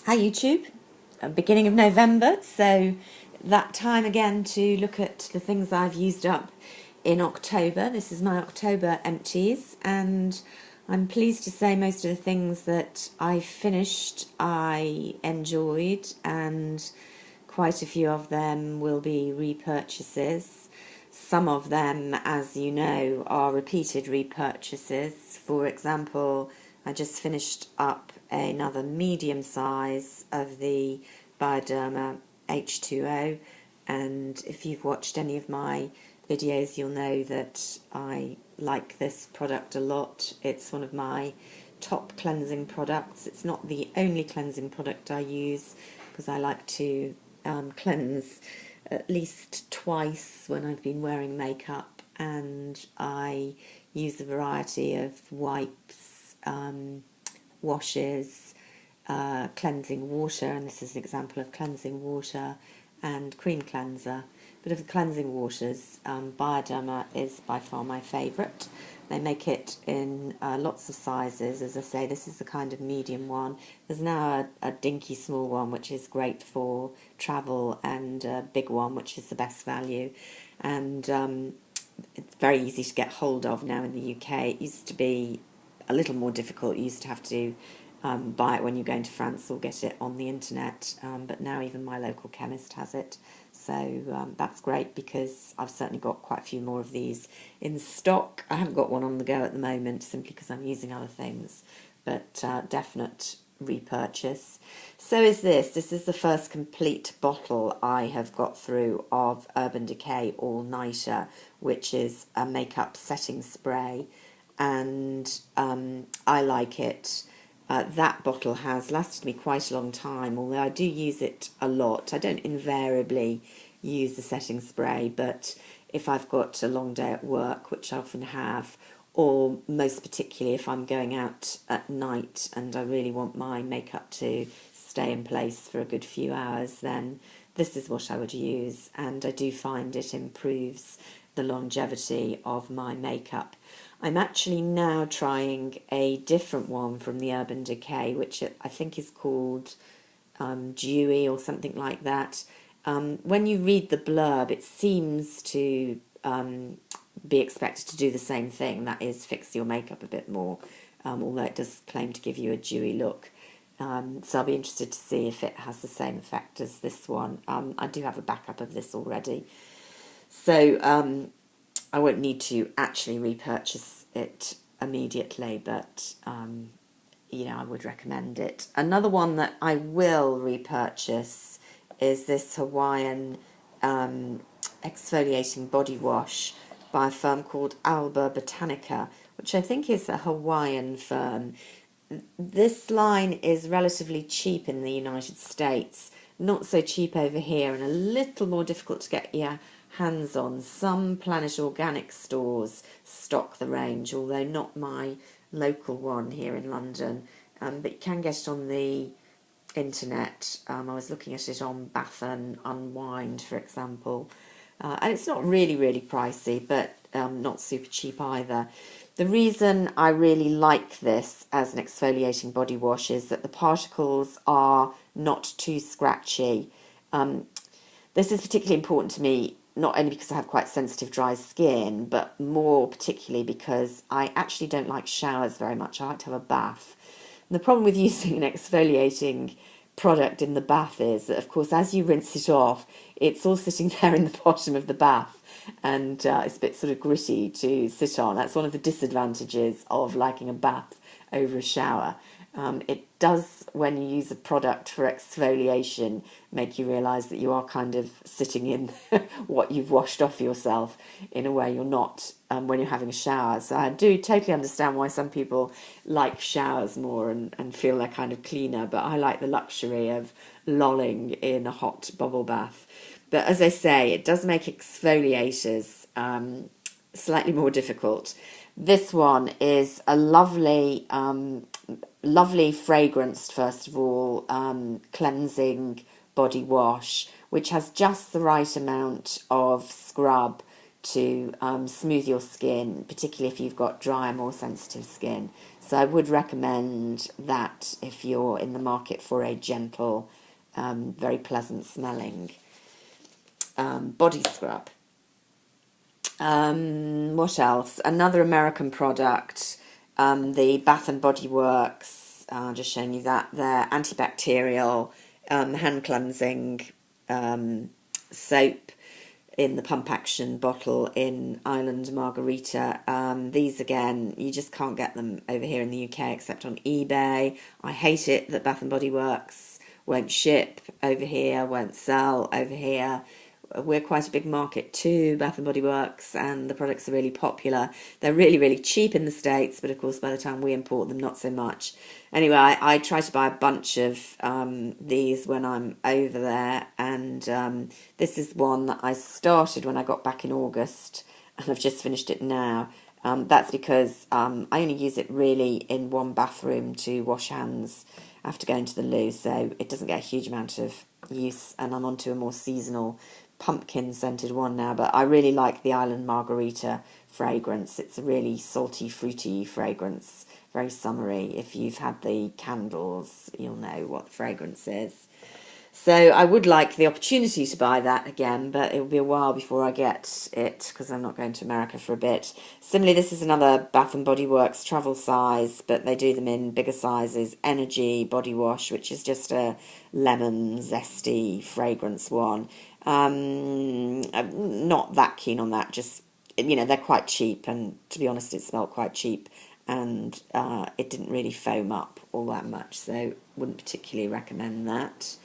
Hi YouTube, beginning of November, so that time again to look at the things I've used up in October. This is my October empties, and I'm pleased to say most of the things that I finished I enjoyed, and quite a few of them will be repurchases. Some of them, as you know, are repeated repurchases. For example, I just finished up another medium size of the Bioderma H2O, and if you've watched any of my videos you'll know that I like this product a lot. It's one of my top cleansing products. It's not the only cleansing product I use because I like to cleanse at least twice when I've been wearing makeup, and I use a variety of wipes, washes, cleansing water, and this is an example of cleansing water, and cream cleanser. But of the cleansing waters, Bioderma is by far my favourite. They make it in lots of sizes. As I say, this is the kind of medium one. There's now a dinky small one which is great for travel, and a big one which is the best value. And it's very easy to get hold of now in the UK. It used to be a little more difficult. You used to have to buy it when you go into France or get it on the internet, but now even my local chemist has it. So that's great because I've certainly got quite a few more of these in stock. I haven't got one on the go at the moment simply because I'm using other things, but definite repurchase. So is this. This is the first complete bottle I have got through of Urban Decay All Nighter, which is a makeup setting spray, and I like it. That bottle has lasted me quite a long time, although I do use it a lot. I don't invariably use the setting spray, but if I've got a long day at work, which I often have, or most particularly if I'm going out at night and I really want my makeup to stay in place for a good few hours, then this is what I would use, and I do find it improves the longevity of my makeup. I'm actually now trying a different one from the Urban Decay, which I think is called Dewy or something like that. When you read the blurb, it seems to be expected to do the same thing, that is fix your makeup a bit more, although it does claim to give you a dewy look. So I'll be interested to see if it has the same effect as this one. I do have a backup of this already. So I won't need to actually repurchase it immediately, but I would recommend it. Another one that I will repurchase is this Hawaiian exfoliating body wash by a firm called Alba Botanica, which I think is a Hawaiian firm. This line is relatively cheap in the United States, not so cheap over here, and a little more difficult to get your hands on. Some Planet Organic stores stock the range, although not my local one here in London, but you can get it on the internet. I was looking at it on Bath and Unwind, for example, and it's not really pricey, but not super cheap either. The reason I really like this as an exfoliating body wash is that the particles are not too scratchy. This is particularly important to me, not only because I have quite sensitive dry skin, but more particularly because I actually don't like showers very much. I like to have a bath. And the problem with using an exfoliating product in the bath is that, of course, as you rinse it off, it's all sitting there in the bottom of the bath, and it's a bit sort of gritty to sit on. That's one of the disadvantages of liking a bath over a shower. It does, when you use a product for exfoliation, make you realise that you are kind of sitting in what you've washed off yourself in a way you're not when you're having a shower. So I do totally understand why some people like showers more and feel they're kind of cleaner, but I like the luxury of lolling in a hot bubble bath. But as I say, it does make exfoliators slightly more difficult. This one is a lovely fragranced, first of all, cleansing body wash, which has just the right amount of scrub to smooth your skin, particularly if you've got dry, more sensitive skin. So I would recommend that if you're in the market for a gentle, very pleasant smelling body scrub. What else? Another American product, the Bath and Body Works, just showing you that there, antibacterial hand cleansing soap in the pump action bottle in Island Margarita. These again, you just can't get them over here in the UK except on eBay. I hate it that Bath and Body Works won't ship over here, won't sell over here. We're quite a big market too, Bath and Body Works, and the products are really popular. They're really, really cheap in the States, but of course by the time we import them, not so much. Anyway, I try to buy a bunch of these when I'm over there, and this is one that I started when I got back in August, and I've just finished it now. That's because I only use it really in one bathroom to wash hands after going to the loo, so it doesn't get a huge amount of use, and I'm onto a more seasonal pumpkin scented one now, but I really like the Island Margarita fragrance. It's a really salty, fruity fragrance, very summery. If you've had the candles, you'll know what the fragrance is. So I would like the opportunity to buy that again, but it will be a while before I get it because I'm not going to America for a bit. Similarly, this is another Bath and Body Works travel size, but they do them in bigger sizes. Energy Body Wash, which is just a lemon zesty fragrance one. I'm not that keen on that. Just, they're quite cheap, and to be honest, it smelled quite cheap, and it didn't really foam up all that much, so wouldn't particularly recommend that.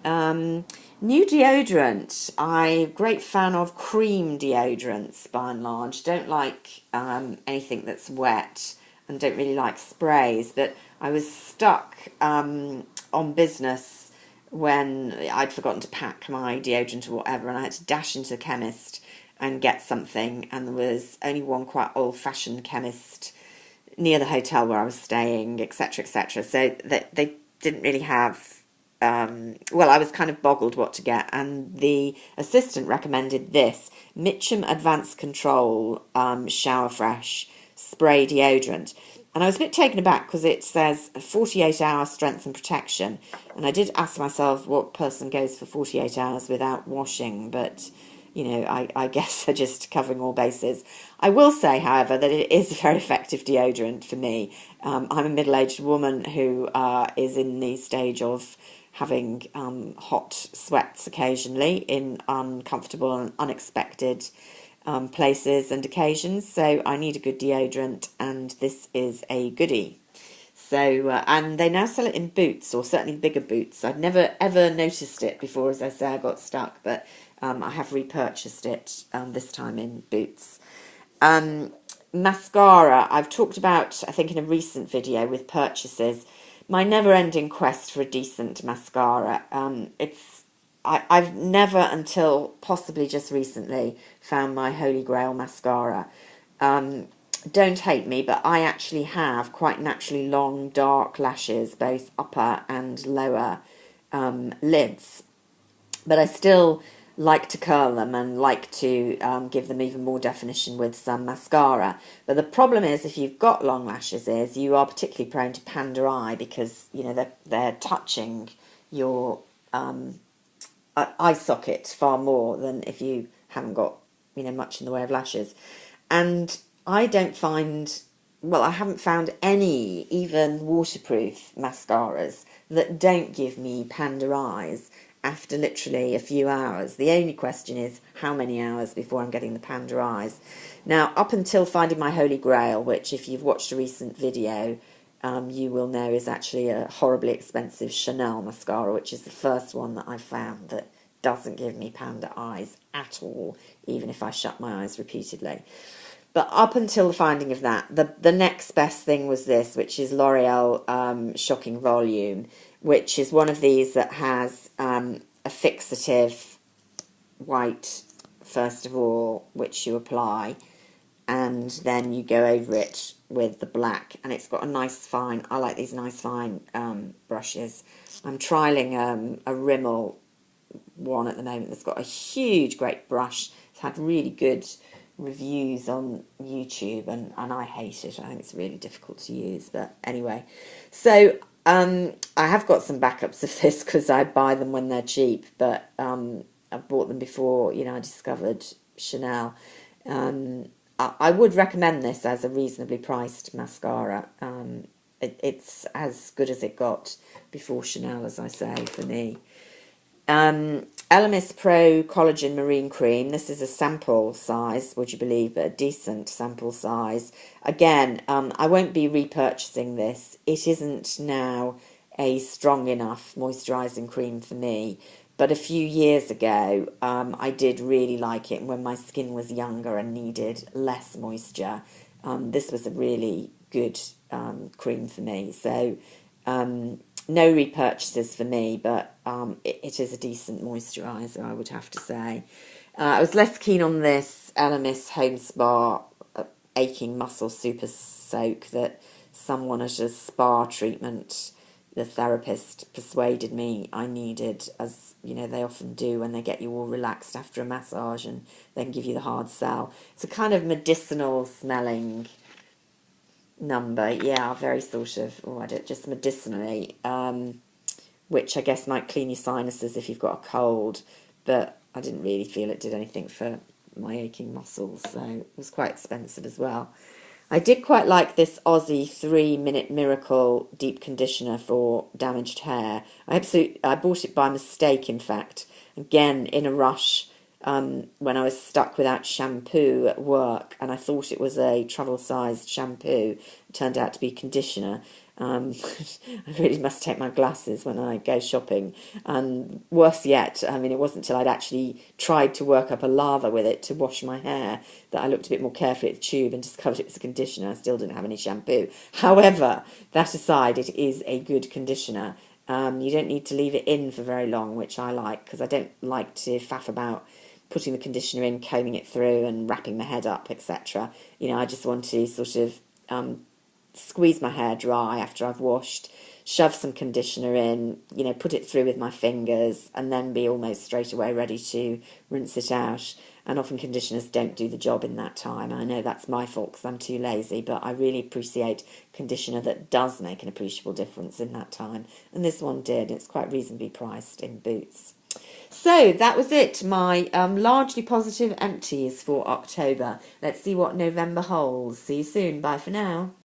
New deodorant. I'm a great fan of cream deodorants by and large. Don't like anything that's wet, and don't really like sprays, but I was stuck on business when I'd forgotten to pack my deodorant or whatever, and I had to dash into the chemist and get something, and there was only one quite old-fashioned chemist near the hotel where I was staying, etc., etc. So they didn't really have... I was kind of boggled what to get, and the assistant recommended this Mitchum Advanced Control Shower Fresh Spray Deodorant. And I was a bit taken aback because it says 48-hour strength and protection. And I did ask myself what person goes for 48 hours without washing, but, I guess they're just covering all bases. I will say, however, that it is a very effective deodorant for me. I'm a middle-aged woman who is in the stage of having hot sweats occasionally in uncomfortable and unexpected places and occasions, so I need a good deodorant, and this is a goodie. So, and they now sell it in Boots, or certainly bigger Boots. I'd never ever noticed it before, as I say, I got stuck, but I have repurchased it this time in Boots. Mascara, I've talked about, I think in a recent video with purchases, my never-ending quest for a decent mascara. I've never, until possibly just recently, found my holy grail mascara. Don't hate me, but I actually have quite naturally long, dark lashes, both upper and lower lids. But I still like to curl them and like to give them even more definition with some mascara. But the problem is, if you've got long lashes, is you are particularly prone to panda eye, because they're touching your eye socket far more than if you haven't got much in the way of lashes. And I don't find, I haven't found any even waterproof mascaras that don't give me panda eyes after literally a few hours. The only question is how many hours before I'm getting the panda eyes. Now, up until finding my holy grail, which if you've watched a recent video, you will know is actually a horribly expensive Chanel mascara, which is the first one that I found that doesn't give me panda eyes at all, even if I shut my eyes repeatedly. But up until the finding of that, the next best thing was this, which is L'Oreal Shocking Volume, which is one of these that has a fixative white, first of all, which you apply, and then you go over it with the black, and it's got a nice fine, I like these nice fine brushes. I'm trialling a Rimmel one at the moment that's got a huge, great brush. It's had really good reviews on YouTube, and I hate it. I think it's really difficult to use. But anyway, so I have got some backups of this because I buy them when they're cheap, but I've bought them before, I discovered Chanel. I would recommend this as a reasonably priced mascara. It's as good as it got before Chanel, as I say, for me. Elemis Pro Collagen Marine Cream. This is a sample size, would you believe, but a decent sample size. Again, I won't be repurchasing this. It isn't now a strong enough moisturising cream for me. But a few years ago, I did really like it when my skin was younger and needed less moisture. This was a really good cream for me. So no repurchases for me, but it is a decent moisturiser, I would have to say. I was less keen on this Elemis Home Spa Aching Muscle Super Soak that someone at a spa treatment, the therapist, persuaded me I needed, as they often do when they get you all relaxed after a massage and then give you the hard sell. It's a kind of medicinal smelling number, yeah, very sort of, just medicinally, which I guess might clean your sinuses if you've got a cold, but I didn't really feel it did anything for my aching muscles, so it was quite expensive as well. I did quite like this Aussie 3-Minute Miracle Deep Conditioner for damaged hair. I bought it by mistake, in fact, again in a rush, when I was stuck without shampoo at work, and I thought it was a travel-sized shampoo. It turned out to be conditioner. I really must take my glasses when I go shopping. And worse yet, it wasn't until I'd actually tried to work up a lather with it to wash my hair that I looked a bit more carefully at the tube and discovered it was a conditioner. I still didn't have any shampoo. However, that aside, it is a good conditioner. You don't need to leave it in for very long, which I like, because I don't like to faff about putting the conditioner in, combing it through and wrapping my head up, etc. I just want to sort of squeeze my hair dry after I've washed, shove some conditioner in, put it through with my fingers, and then be almost straight away ready to rinse it out. And often conditioners don't do the job in that time. I know that's my fault because I'm too lazy, but I really appreciate conditioner that does make an appreciable difference in that time. And this one did. It's quite reasonably priced in Boots. So that was it, my largely positive empties for October. Let's see what November holds. See you soon. Bye for now.